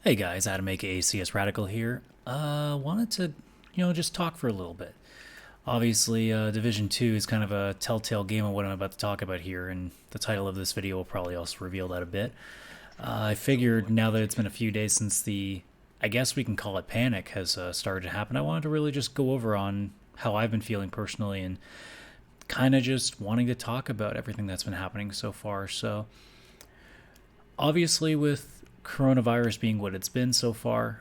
Hey guys, Adam aka askcsradical here. Wanted to, just talk for a little bit. Obviously, Division 2 is kind of a telltale game of what I'm about to talk about here, and the title of this video will probably also reveal that a bit. I figured now that it's been a few days since I guess we can call it panic, has started to happen, I wanted to really just go over on how I've been feeling personally and kind of just wanting to talk about everything that's been happening so far. So, obviously, with coronavirus being what it's been so far,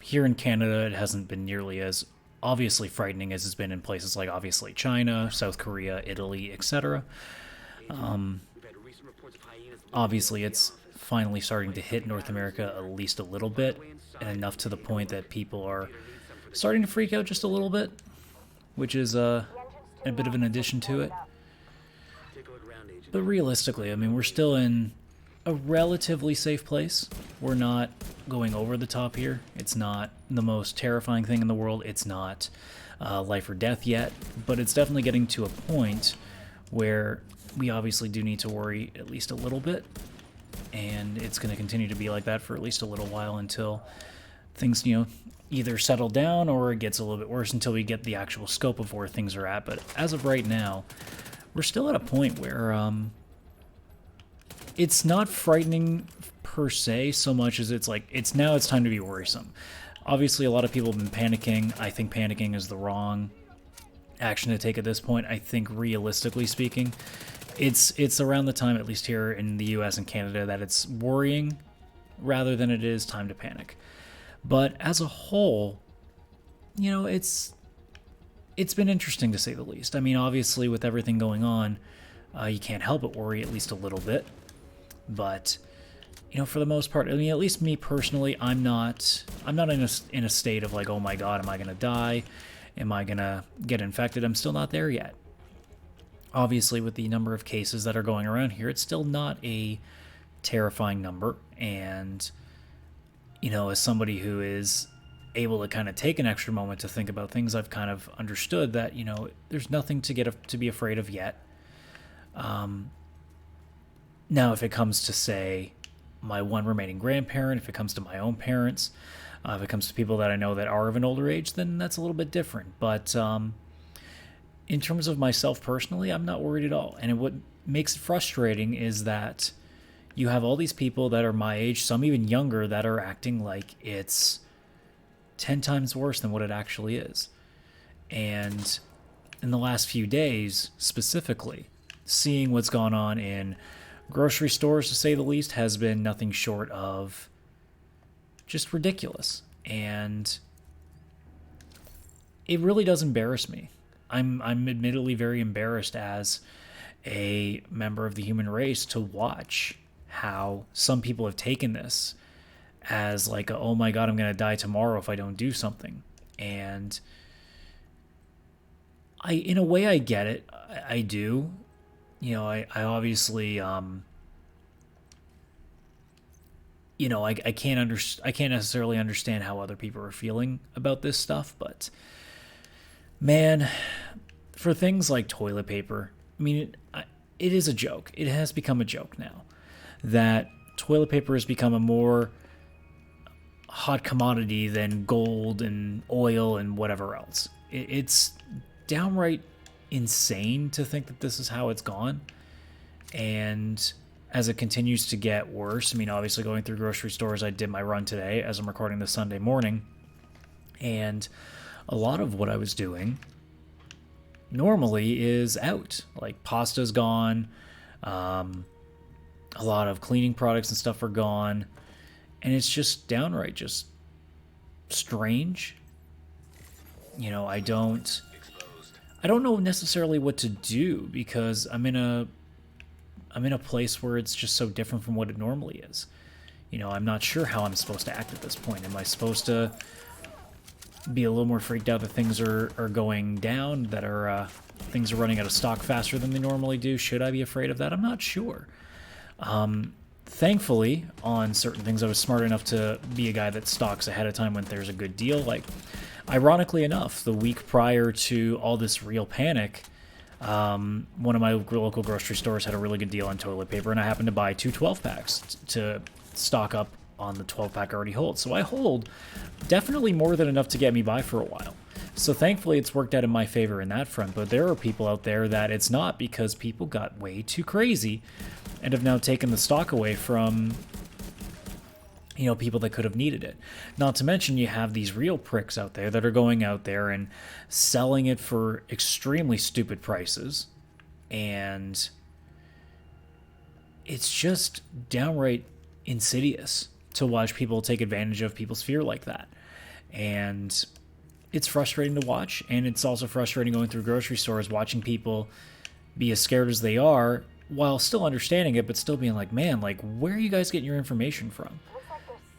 here in Canada, it hasn't been nearly as obviously frightening as it's been in places like obviously China, South Korea, Italy, etc. Obviously, it's finally starting to hit North America at least a little bit, and enough to the point that people are starting to freak out just a little bit, which is a bit of an addition to it. But realistically, I mean, we're still in a relatively safe place. We're not going over the top here. It's not the most terrifying thing in the world. It's not life or death yet, but it's definitely getting to a point where we obviously do need to worry at least a little bit, and it's going to continue to be like that for at least a little while until things, either settle down or it gets a little bit worse until we get the actual scope of where things are at. But as of right now, we're still at a point where it's not frightening per se so much as it's like it's time to be worrisome. Obviously, a lot of people have been panicking. I think panicking is the wrong action to take at this point. I think realistically speaking, it's around the time, at least here in the US and Canada, that it's worrying rather than it is time to panic. But as a whole, it's been interesting to say the least. I mean, obviously with everything going on, you can't help but worry at least a little bit. But for the most part, I mean, at least me personally, I'm not in a state of like, oh my god, am I gonna die? Am I gonna get infected? I'm still not there yet. Obviously, with the number of cases that are going around here, it's still not a terrifying number. And as somebody who is able to kind of take an extra moment to think about things, I've kind of understood that there's nothing to be afraid of yet. Now, if it comes to, say, my one remaining grandparent, if it comes to my own parents, if it comes to people that I know that are of an older age, then that's a little bit different. But in terms of myself personally, I'm not worried at all. And what makes it frustrating is that you have all these people that are my age, some even younger, that are acting like it's 10 times worse than what it actually is. And in the last few days, specifically, seeing what's gone on in grocery stores, to say the least, has been nothing short of just ridiculous. And it really does embarrass me. I'm admittedly very embarrassed as a member of the human race to watch how some people have taken this as like, oh my god, I'm going to die tomorrow if I don't do something. And in a way, I get it. I do. I obviously, I can't necessarily understand how other people are feeling about this stuff, but man, for things like toilet paper, I mean, it is a joke. It has become a joke now that toilet paper has become a more hot commodity than gold and oil and whatever else. It's downright insane to think that this is how it's gone. And as it continues to get worse, I mean, obviously going through grocery stores, I did my run today as I'm recording this Sunday morning, and a lot of what I was doing normally is out. Like pasta's gone, a lot of cleaning products and stuff are gone, and it's just downright just strange. I don't know necessarily what to do because I'm in a place where it's just so different from what it normally is. I'm not sure how I'm supposed to act at this point. Am I supposed to be a little more freaked out that things are going down, that things are running out of stock faster than they normally do? Should I be afraid of that? I'm not sure. Thankfully, on certain things, I was smart enough to be a guy that stocks ahead of time when there's a good deal. Like, ironically enough, the week prior to all this real panic, one of my local grocery stores had a really good deal on toilet paper, and I happened to buy two 12-packs to stock up on the 12-pack I already hold. So I hold definitely more than enough to get me by for a while. So thankfully it's worked out in my favor in that front, but there are people out there that it's not, because people got way too crazy and have now taken the stock away from, you know, people that could have needed it. Not to mention you have these real pricks out there that are going out there and selling it for extremely stupid prices, and it's just downright insidious to watch people take advantage of people's fear like that. And it's frustrating to watch, and it's also frustrating going through grocery stores watching people be as scared as they are while still understanding it, but still being like, man, like, where are you guys getting your information from?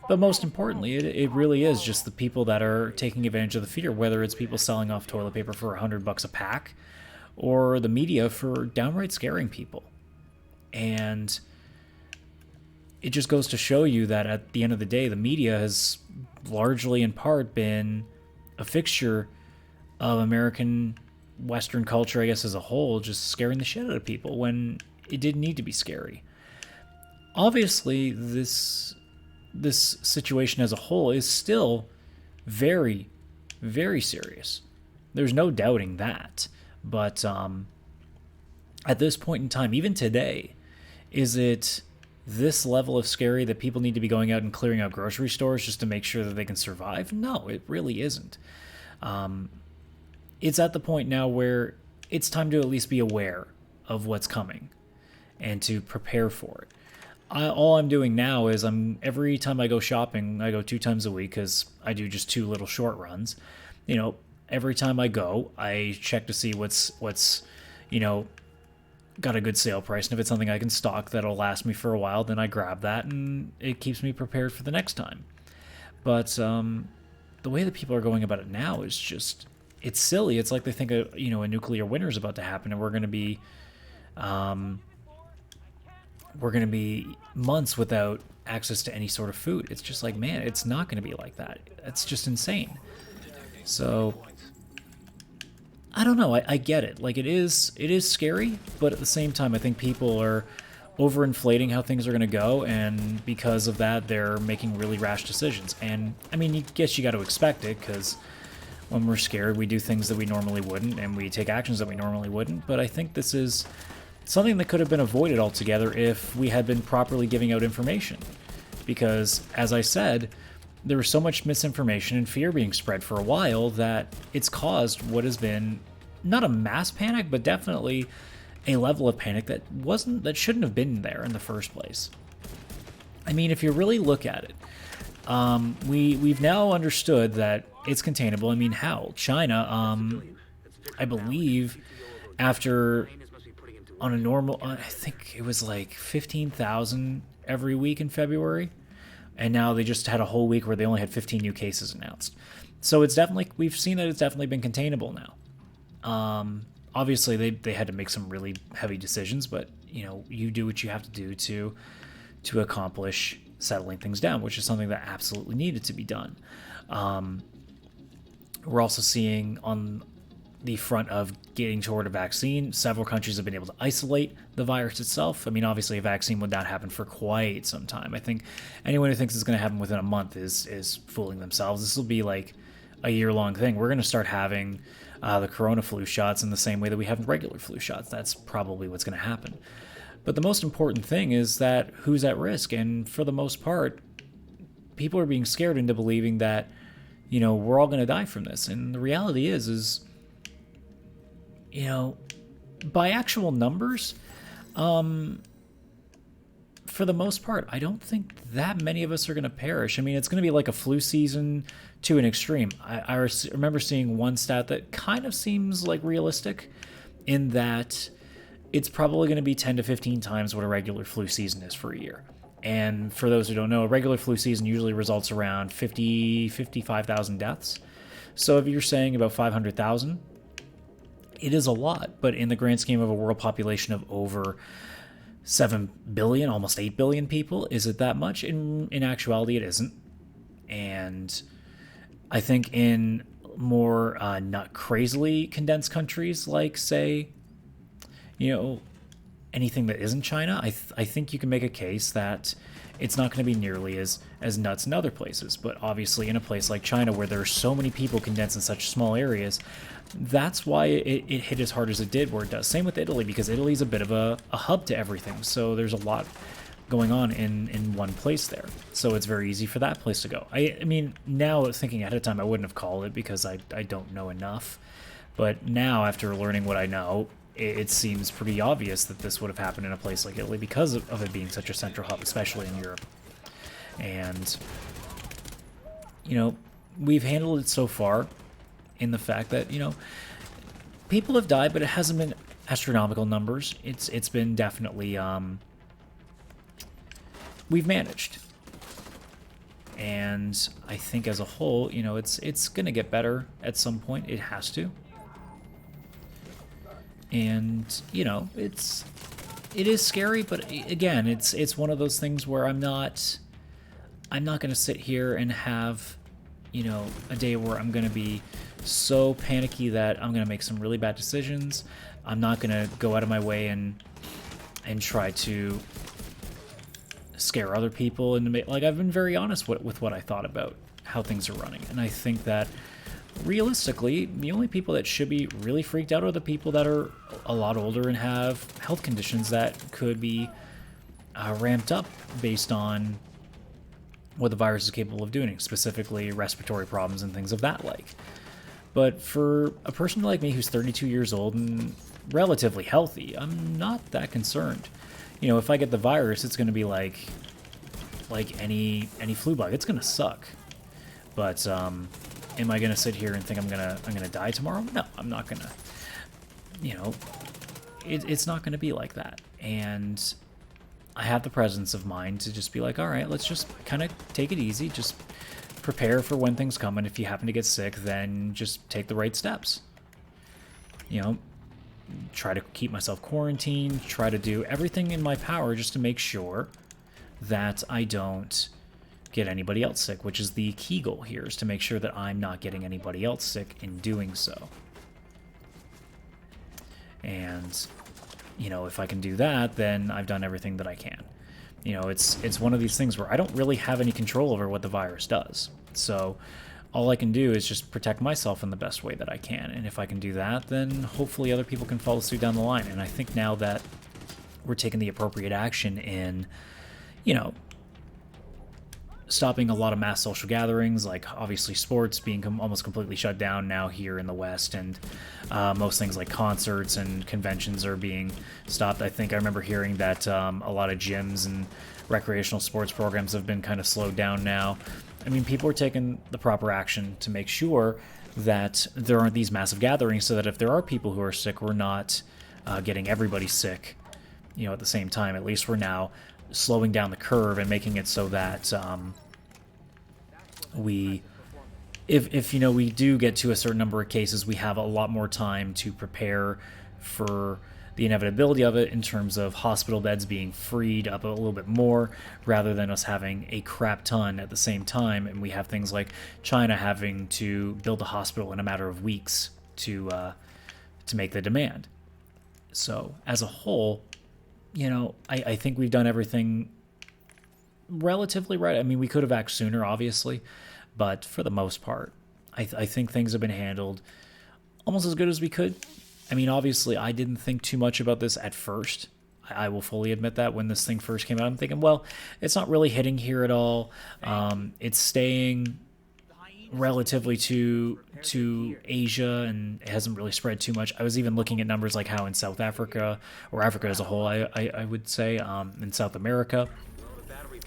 But most importantly, it really is just the people that are taking advantage of the fear, whether it's people selling off toilet paper for $100 a pack, or the media for downright scaring people. And it just goes to show you that at the end of the day, the media has largely in part been a fixture of American Western culture, I guess, as a whole, just scaring the shit out of people when it didn't need to be scary. Obviously, this situation as a whole is still very, very serious. There's no doubting that. But at this point in time, even today, is it this level of scary that people need to be going out and clearing out grocery stores just to make sure that they can survive? No, it really isn't. It's at the point now where it's time to at least be aware of what's coming and to prepare for it. All I'm doing now is every time I go shopping, I go 2 times a week because I do just 2 little short runs. You know, every time I go, I check to see what's you know, got a good sale price, and if it's something I can stock that'll last me for a while, then I grab that, and it keeps me prepared for the next time. But the way that people are going about it now is just, it's silly. It's like they think a nuclear winter is about to happen, and we're going to be months without access to any sort of food. It's just like, man, it's not going to be like that. That's just insane. So I don't know. I get it. Like, it is scary, but at the same time, I think people are overinflating how things are going to go, and because of that, they're making really rash decisions. And I mean, I guess you got to expect it, because when we're scared, we do things that we normally wouldn't, and we take actions that we normally wouldn't. But I think this is something that could have been avoided altogether if we had been properly giving out information. Because, as I said, there was so much misinformation and fear being spread for a while that it's caused what has been not a mass panic, but definitely a level of panic that shouldn't have been there in the first place. I mean, if you really look at it, we've now understood that it's containable. I mean, how? China, I believe, after on a normal, I think it was like 15,000 every week in February. And now they just had a whole week where they only had 15 new cases announced. So it's definitely, we've seen that it's definitely been containable now. Obviously, they had to make some really heavy decisions, but you do what you have to do to accomplish settling things down, which is something that absolutely needed to be done. We're also seeing on the front of getting toward a vaccine, several countries have been able to isolate the virus itself. I mean, obviously a vaccine would not happen for quite some time. I think anyone who thinks it's going to happen within a month is fooling themselves. This will be like a year-long thing. We're going to start having the corona flu shots in the same way that we have regular flu shots. That's probably what's going to happen. But the most important thing is that who's at risk, and for the most part, people are being scared into believing that, we're all going to die from this. And the reality is by actual numbers, for the most part, I don't think that many of us are going to perish. I mean, it's going to be like a flu season to an extreme. I remember seeing one stat that kind of seems like realistic, in that it's probably going to be 10 to 15 times what a regular flu season is for a year. And for those who don't know, a regular flu season usually results around 55,000 deaths. So if you're saying about 500,000, it is a lot, but in the grand scheme of a world population of over 7 billion, almost 8 billion people, is it that much? In actuality, it isn't. And I think in more not crazily condensed countries like, say, anything that isn't China, I think you can make a case that it's not going to be nearly as nuts in other places. But obviously, in a place like China, where there are so many people condensed in such small areas, that's why it hit as hard as it did where it does. Same with Italy, because Italy's a bit of a hub to everything. So there's a lot going on in one place there. So it's very easy for that place to go. I mean, now thinking ahead of time, I wouldn't have called it because I don't know enough. But now, after learning what I know, it seems pretty obvious that this would have happened in a place like Italy because of it being such a central hub, especially in Europe. And, you know, we've handled it so far in the fact that, you know, people have died, but it hasn't been astronomical numbers. It's been definitely, we've managed. And I think as a whole, you know, it's going to get better at some point. It has to. And, you know, it is scary, but again, it's one of those things where I'm not going to sit here and have, you know, a day where I'm going to be so panicky that I'm going to make some really bad decisions. I'm not going to go out of my way and try to scare other people and make, like, I've been very honest with what I thought about how things are running. And I think that realistically, the only people that should be really freaked out are the people that are a lot older and have health conditions that could be ramped up based on what the virus is capable of doing, specifically respiratory problems and things of that like. But for a person like me who's 32 years old and relatively healthy, I'm not that concerned. You know, if I get the virus, it's going to be like any flu bug. It's going to suck. But am I going to sit here and think I'm gonna die tomorrow? No, I'm not going to. You know, it's not going to be like that. And I have the presence of mind to just be like, all right, let's just kind of take it easy. Just prepare for when things come. And if you happen to get sick, then just take the right steps. You know, try to keep myself quarantined, try to do everything in my power just to make sure that I don't get anybody else sick, which is the key goal here, is to make sure that I'm not getting anybody else sick in doing so. And, you know, if I can do that, then I've done everything that I can. You know, it's one of these things where I don't really have any control over what the virus does. So all I can do is just protect myself in the best way that I can. And if I can do that, then hopefully other people can follow suit down the line. And I think now that we're taking the appropriate action in, you know, stopping a lot of mass social gatherings, like obviously sports being almost completely shut down now here in the West, and most things like concerts and conventions are being stopped. I think I remember hearing that a lot of gyms and recreational sports programs have been kind of slowed down now. I mean, people are taking the proper action to make sure that there aren't these massive gatherings, so that if there are people who are sick, we're not getting everybody sick, you know, at the same time. At least we're now slowing down the curve and making it so that if you know, we do get to a certain number of cases, we have a lot more time to prepare for the inevitability of it in terms of hospital beds being freed up a little bit more, rather than us having a crap ton at the same time. And we have things like China having to build a hospital in a matter of weeks to make the demand. So as a whole, you know, I think we've done everything relatively right. I mean, we could have acted sooner, obviously, but for the most part, I think things have been handled almost as good as we could. I mean, obviously, I didn't think too much about this at first. I will fully admit that when this thing first came out, I'm thinking, well, it's not really hitting here at all. It's staying relatively to Asia, and it hasn't really spread too much. I was even looking at numbers like how in South Africa, or Africa as a whole, I would say, in South America,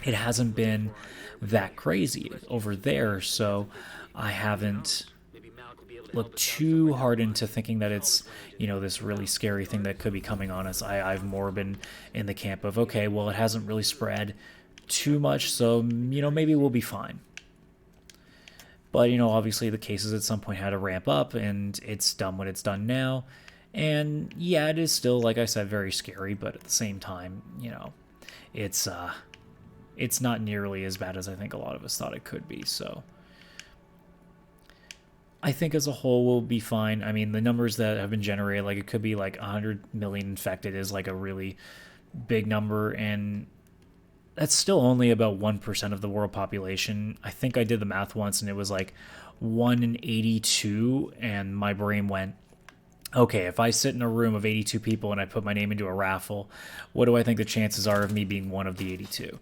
it hasn't been that crazy over there. So I haven't looked too hard into thinking that it's, you know, this really scary thing that could be coming on us. I've more been in the camp of, okay, well, it hasn't really spread too much, so, you know, maybe we'll be fine. But, you know, obviously the cases at some point had to ramp up, and it's done what it's done now. And yeah, it is still, like I said, very scary, but at the same time, you know, it's not nearly as bad as I think a lot of us thought it could be. So I think as a whole we'll be fine. I mean, the numbers that have been generated, like it could be like 100 million infected is like a really big number, and that's still only about 1% of the world population. I think I did the math once and it was like 1 in 82, and my brain went, okay, if I sit in a room of 82 people and I put my name into a raffle, what do I think the chances are of me being one of the 82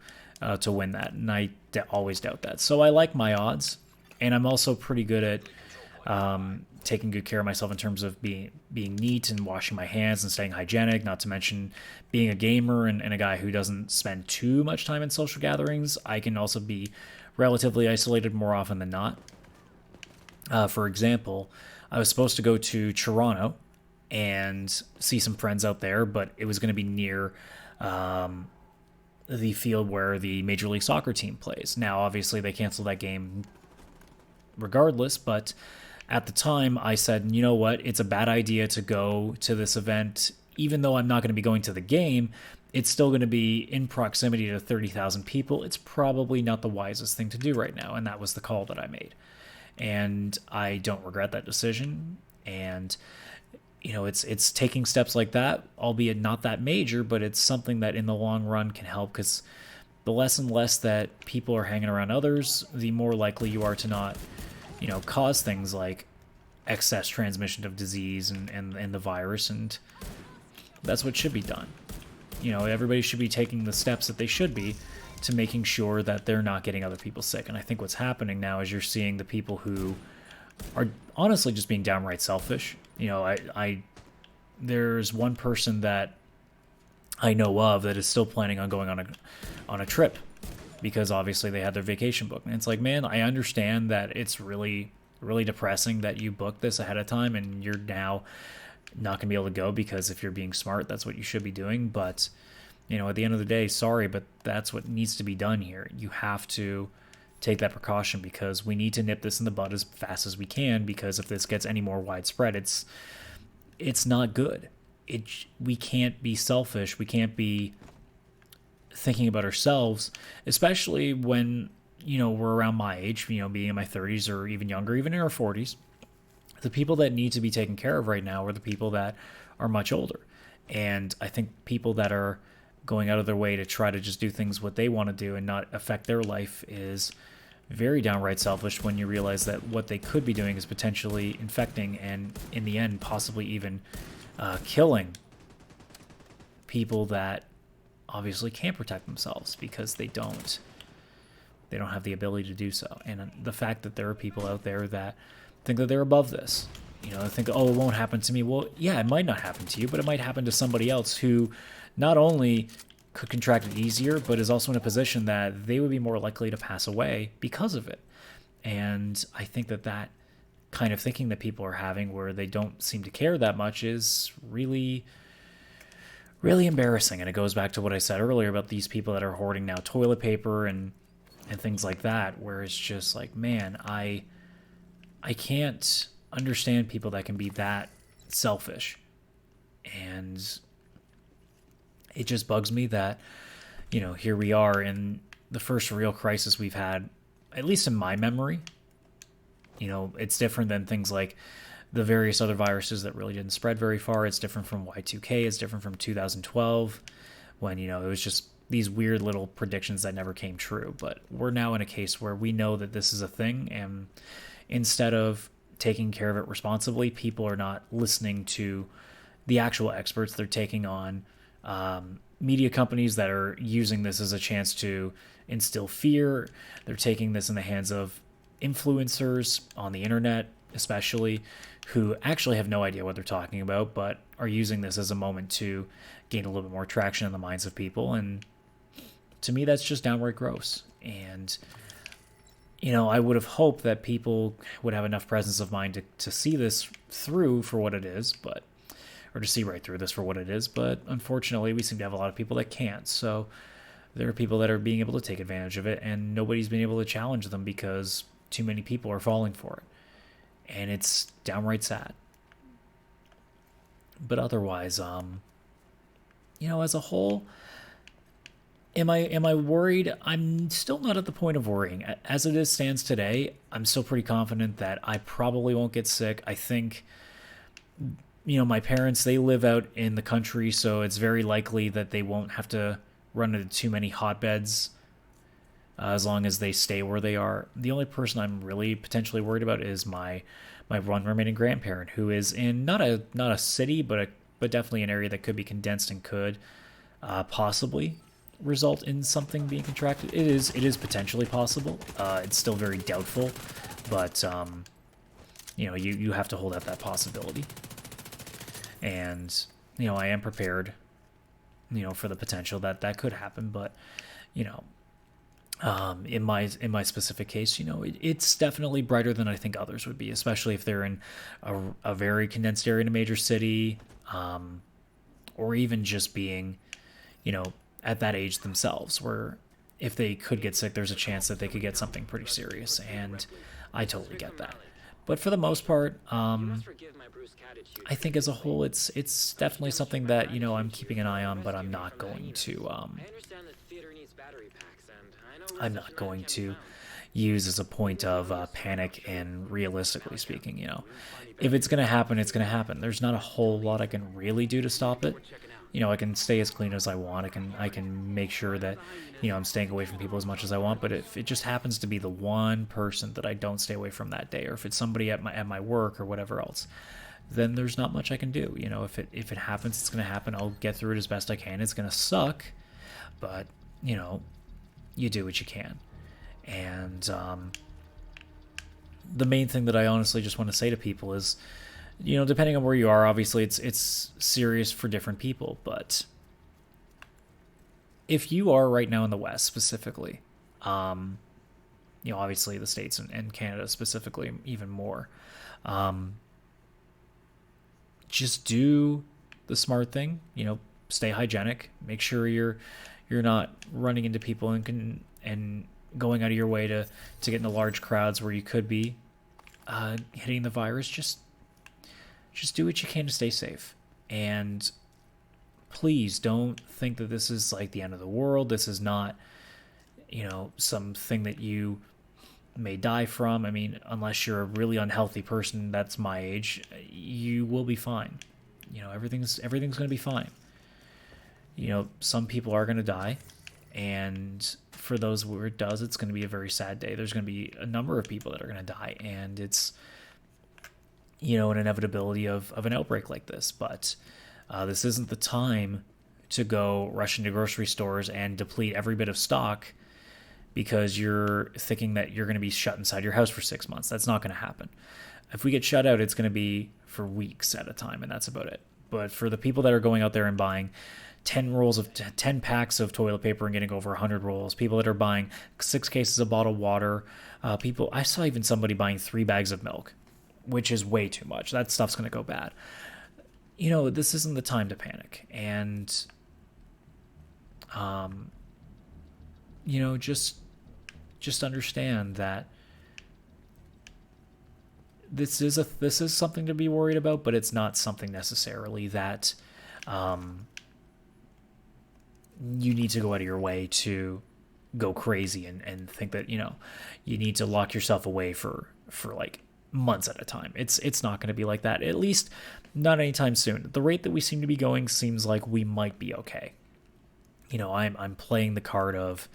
to win that? And I always doubt that. So I like my odds, and I'm also pretty good at taking good care of myself in terms of being neat and washing my hands and staying hygienic, not to mention being a gamer and a guy who doesn't spend too much time in social gatherings. I can also be relatively isolated more often than not. For example, I was supposed to go to Toronto and see some friends out there, but it was going to be near the field where the Major League Soccer team plays. Now, obviously, they canceled that game regardless, but at the time, I said, you know what, it's a bad idea to go to this event. Even though I'm not going to be going to the game, it's still going to be in proximity to 30,000 people. It's probably not the wisest thing to do right now, and that was the call that I made. And I don't regret that decision. And it's taking steps like that, albeit not that major, but it's something that in the long run can help, because the less and less that people are hanging around others, the more likely you are to not cause things like excess transmission of disease and the virus, and that's what should be done. Everybody should be taking the steps that they should be to making sure that they're not getting other people sick. And I think what's happening now is you're seeing the people who are honestly just being downright selfish. There's one person that I know of that is still planning on going on a trip, because obviously they had their vacation booked. And it's like, man, I understand that it's really, really depressing that you booked this ahead of time and you're now not going to be able to go, because if you're being smart, that's what you should be doing. But, at the end of the day, sorry, but that's what needs to be done here. You have to take that precaution, because we need to nip this in the bud as fast as we can, because if this gets any more widespread, it's not good. We can't be selfish. We can't be thinking about ourselves, especially when we're around my age, being in my 30s or even younger, even in our 40s. The people that need to be taken care of right now are the people that are much older. And I think people that are going out of their way to try to just do things what they want to do and not affect their life is very downright selfish, when you realize that what they could be doing is potentially infecting and in the end possibly even killing people that obviously can't protect themselves because they don't have the ability to do so. And the fact that there are people out there that think that they're above this, think, oh, it won't happen to me. Well, yeah, it might not happen to you, but it might happen to somebody else who not only could contract it easier, but is also in a position that they would be more likely to pass away because of it. And I think that kind of thinking that people are having, where they don't seem to care that much, is really, really embarrassing. And it goes back to what I said earlier about these people that are hoarding now toilet paper and things like that, where it's just like, man, I can't understand people that can be that selfish. And it just bugs me that, here we are in the first real crisis we've had, at least in my memory. It's different than things like the various other viruses that really didn't spread very far. It's different from Y2K. It's different from 2012, when, it was just these weird little predictions that never came true. But we're now in a case where we know that this is a thing, and instead of taking care of it responsibly, people are not listening to the actual experts. They're taking on media companies that are using this as a chance to instill fear. They're taking this in the hands of influencers on the internet, especially, who actually have no idea what they're talking about, but are using this as a moment to gain a little bit more traction in the minds of people. And to me, that's just downright gross. And, I would have hoped that people would have enough presence of mind to see this through for what it is, or to see right through this for what it is. But unfortunately, we seem to have a lot of people that can't. So there are people that are being able to take advantage of it, and nobody's been able to challenge them because too many people are falling for it. And it's downright sad. But otherwise, as a whole, Am I worried? I'm still not at the point of worrying. As it is stands today, I'm still pretty confident that I probably won't get sick. I think, my parents, they live out in the country, so it's very likely that they won't have to run into too many hotbeds as long as they stay where they are. The only person I'm really potentially worried about is my one remaining grandparent, who is in not a city, but definitely an area that could be condensed and could possibly result in something being contracted. It is potentially possible. It's still very doubtful, but you have to hold out that possibility. And I am prepared, for the potential that could happen. But in my specific case, it's definitely brighter than I think others would be, especially if they're in a very condensed area in a major city, or even just being, at that age themselves, where if they could get sick, there's a chance that they could get something pretty serious, and I totally get that. But for the most part, I think as a whole, it's definitely something that I'm keeping an eye on, but I'm not going to use as a point of panic. And realistically speaking, if it's going to happen, it's going to happen. There's not a whole lot I can really do to stop it. I can stay as clean as I want. I can make sure that, I'm staying away from people as much as I want. But if it just happens to be the one person that I don't stay away from that day, or if it's somebody at my work or whatever else, then there's not much I can do. If it happens, it's going to happen. I'll get through it as best I can. It's going to suck, but you do what you can. And the main thing that I honestly just want to say to people is, depending on where you are, obviously it's serious for different people, but if you are right now in the West specifically, obviously the States and Canada specifically even more, just do the smart thing, stay hygienic, make sure you're not running into people and going out of your way to get into large crowds where you could be hitting the virus. Just do what you can to stay safe. And please don't think that this is like the end of the world. This is not, something that you may die from. I mean, unless you're a really unhealthy person that's my age, you will be fine. Everything's going to be fine. Some people are going to die. And for those where it does, it's going to be a very sad day. There's going to be a number of people that are going to die. And it's, an inevitability of an outbreak like this. But this isn't the time to go rush into grocery stores and deplete every bit of stock because you're thinking that you're going to be shut inside your house for 6 months. That's not going to happen. If we get shut out, it's going to be for weeks at a time, and that's about it. But for the people that are going out there and buying 10 packs of toilet paper and getting over 100 rolls, people that are buying 6 cases of bottled water, I saw even somebody buying 3 bags of milk, which is way too much. That stuff's going to go bad. This isn't the time to panic. And, just understand that this is something to be worried about, but it's not something necessarily that you need to go out of your way to go crazy and think that you need to lock yourself away for like months at a time. It's not going to be like that, at least not anytime soon. The rate that we seem to be going seems like we might be okay. I'm playing the card of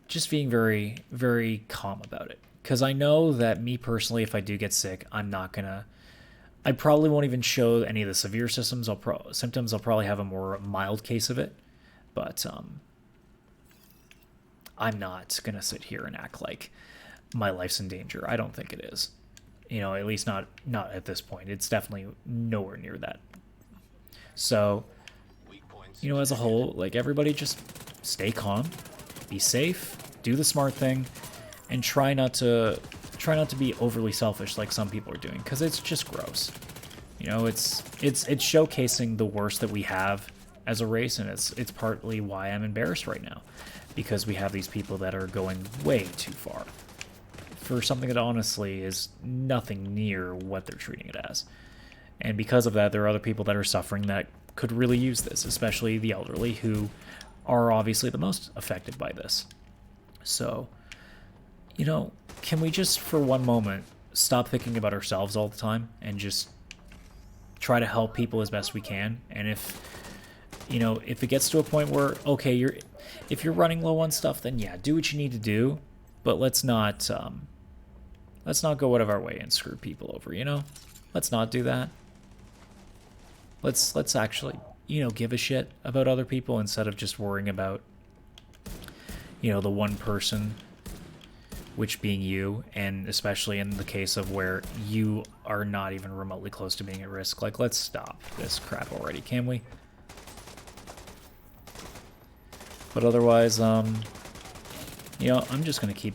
just being very, very calm about it, because I know that me personally, if I do get sick, I probably won't even show any of the severe symptoms. I'll probably have a more mild case of it, but I'm not gonna sit here and act like my life's in danger. I don't think it is. At least not at this point. It's definitely nowhere near that. So, as a whole, like, everybody just stay calm, be safe, do the smart thing, and try not to be overly selfish like some people are doing, because it's just gross. It's showcasing the worst that we have as a race, and it's partly why I'm embarrassed right now, because we have these people that are going way too far for something that honestly is nothing near what they're treating it as. And because of that, there are other people that are suffering that could really use this, especially the elderly, who are obviously the most affected by this. So, you know, can we just for one moment stop thinking about ourselves all the time and just try to help people as best we can? And if, you know, if it gets to a point where, okay, if you're running low on stuff, then yeah, do what you need to do, but let's not go out of our way and screw people over, you know? Let's not do that. Let's actually, you know, give a shit about other people instead of just worrying about, you know, the one person, which being you, and especially in the case of where you are not even remotely close to being at risk. Like, let's stop this crap already, can we? But otherwise, you know, I'm just going to keep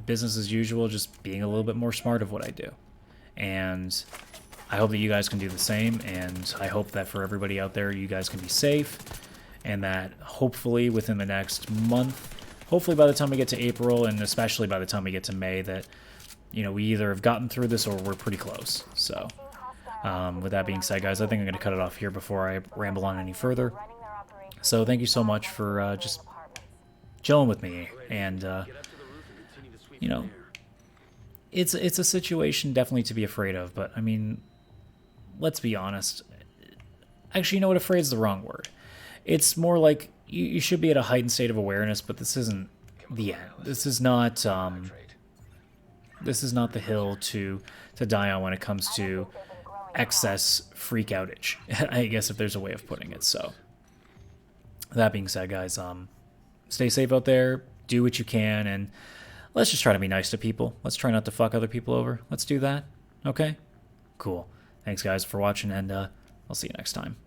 business as usual, just being a little bit more smart of what I do. And I hope that you guys can do the same, and I hope that for everybody out there, you guys can be safe, and that hopefully within the next month, hopefully by the time we get to April, and especially by the time we get to May, that, you know, we either have gotten through this or we're pretty close. So, with that being said, guys, I think I'm going to cut it off here before I ramble on any further. So thank you so much for just chilling with me, and, you know, it's a situation definitely to be afraid of, but, I mean, let's be honest. Actually, you know what? Afraid is the wrong word. It's more like you should be at a heightened state of awareness, but this isn't the end. This is not the hill to die on when it comes to excess freak outage, I guess, if there's a way of putting it. So that being said, guys, stay safe out there, do what you can, and let's just try to be nice to people. Let's try not to fuck other people over. Let's do that. Okay? Cool. Thanks, guys, for watching, and I'll see you next time.